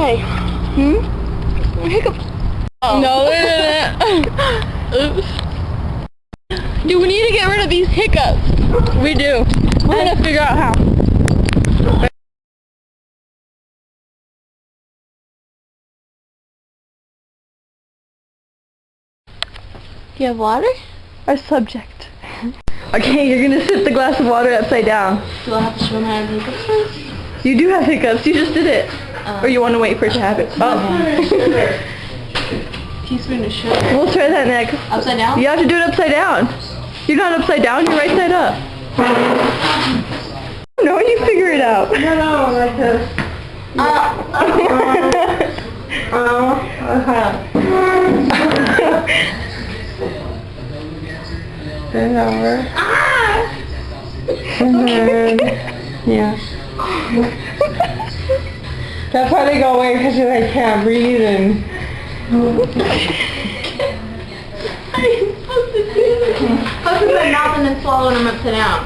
Hey. Hiccups. Oh. No, Oops. Do we need to get rid of these hiccups? We do. We're gonna figure out how. Do you have water? Our subject. Okay, you're gonna sip the glass of water upside down. Do I have to show them how to do hiccups first? You do have hiccups. You just did it. Or you want to wait for it to happen? Oh. Teaspoon of sugar. We'll try that next. Upside down? You have to do it upside down. You're not upside down. You're right side up. No, you figure it out. No, like this. Turn over. And then, yeah. That's why they go away, because you like can't breathe and... I'm supposed to do this. Open my mouth and then swallow them upside down.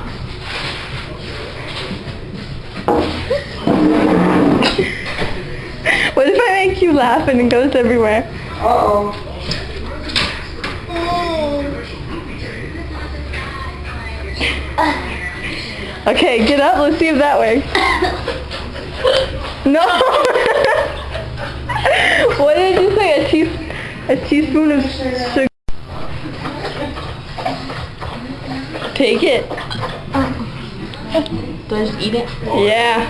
What if I make you laugh and it goes everywhere? Uh-oh. Okay, get up. Let's see if that works. No! What did you say? A teaspoon of sugar? Take it. Do I just eat it? Yeah.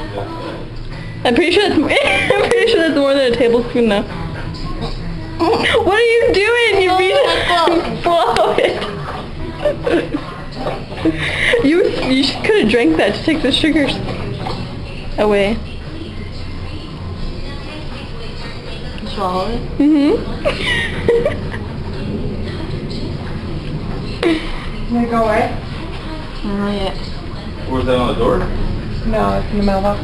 I'm pretty sure that's more than a tablespoon though. What are you doing? You read it. Swallow it. You could have drank that to take the sugars away. Swallow it? Mm-hmm. Did it go away? Not yet. Was that on the door? No, it's in the mailbox.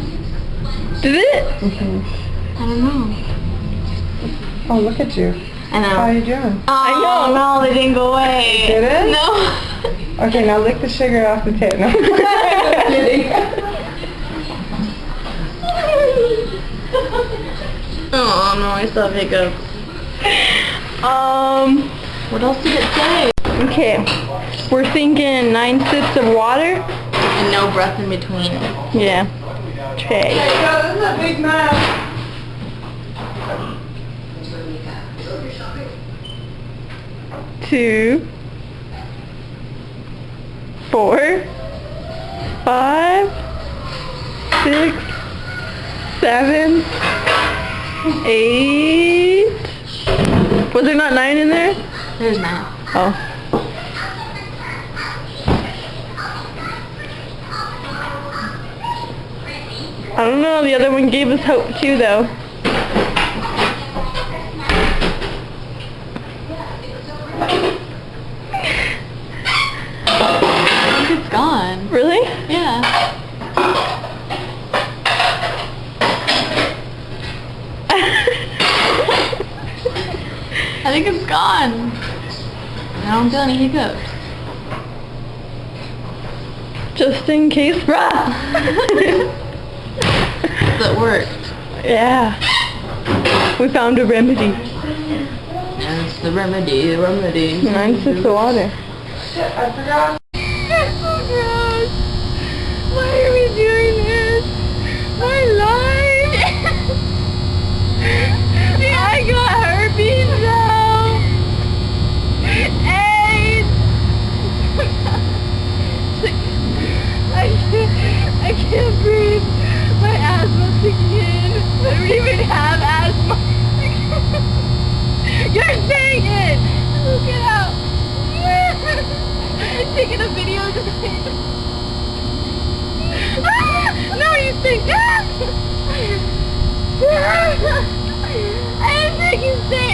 Did it? Mm-hmm. I don't know. Oh, look at you. I know. How are you doing? Oh, I know. No, they didn't go away. Did it? No. Okay, now lick the sugar off the tip. No, I'm just kidding. Oh no, I still have hiccups. What else did it say? Okay. We're thinking 9 sips of water. And no breath in between. Yeah. Okay. Hey, so this is a big map. 2, 4, 5, 6, 7, 8. Was there not 9 in there? There's 9. Oh. I don't know, the other one gave us hope too though. I think it's gone. Really? Yeah. I think it's gone. I don't feel any hiccups. Just in case, brah! That worked. Yeah. We found a remedy. That's the remedy, 9 sips of water. Shit, I forgot. That's so gross. Why are we doing this? My life! I got herpes now! AIDS! I can't breathe. My asthma's again. I don't even have asthma. You're saying it! Get out! Taking a video of this. No, you think I am taking stay.